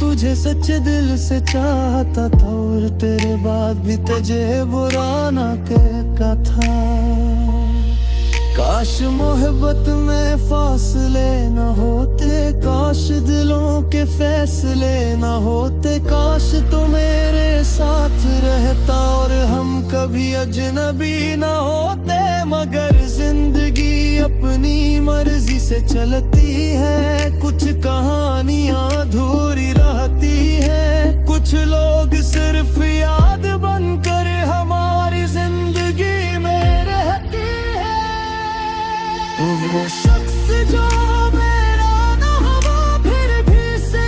तुझे सच्चे दिल से चाहता था, और तेरे बाद भी तुझे बुरा ना कहता था। काश मोहब्बत में फासले न होते, काश दिलों के फैसले न होते, काश तू मेरे साथ रहता और हम कभी अजनबी न होते। मगर जिंदगी अपनी मर्जी से चलती है, कुछ कहानियां अधूरी रहती है, कुछ लोग सिर्फ याद बनकर हमारी जिंदगी में रहती है। वो शख्स जो मेरा ना हुआ, फिर भी से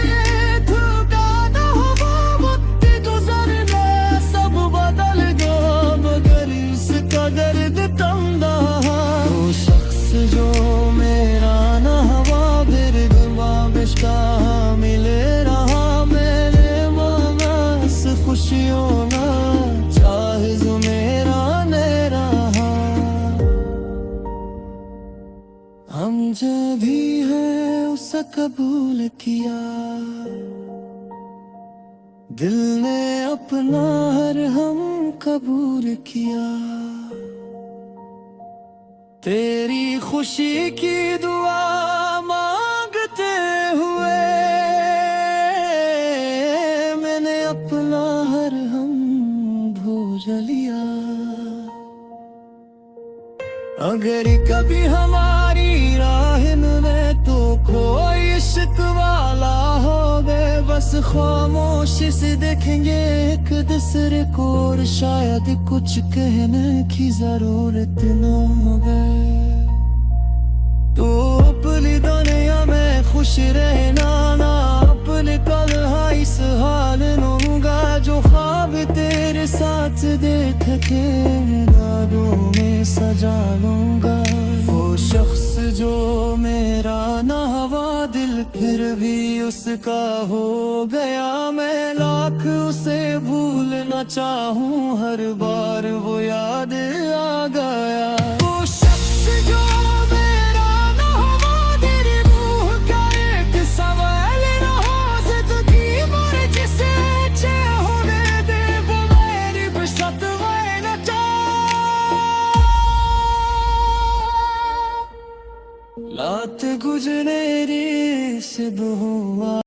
धुका ना हुआ, वक्त गुजरने सब बदल गया, मगर इसका दर्द कम ना हुआ। वो शख्स जो मेरा ना हुआ, फिर गुमाबिश का मिले रहा, मेरे मानस खुशियों ना चाहे जो मेरा नहीं रहा। हम जो भी हैं उसे कबूल किया, दिल ने अपना हर हम कबूल किया। तेरी खुशी की दुआ मांगते हुए मैंने अपना हर हम भूल लिया। अगर कभी हमारी राह में तो कोई इश्क वाला हो गए, बस खामोशी से देखेंगे एक दूसरे को, और शायद कुछ कहने की जरूरत न हो गए। तो अपनी दुनिया में खुश रहना ना, अपने कल इस हाल नूंगा, जो ख्वाब तेरे साथ देख के यादों में सजा लूंगा। वो शख्स जो मेरा ना हुआ, दिल फिर भी उसका हो गया। मैं लाख उसे भूलना चाहूं, हर बार वो याद आ गया। वो शख्स जो मेरा ना हुआ, तेरी रूह का एक सवाल ना हो, जिंदगी मर जिसे अच्छे होने दे, वो मेरी बशत न चाह। लात गुजरे रे से हुआ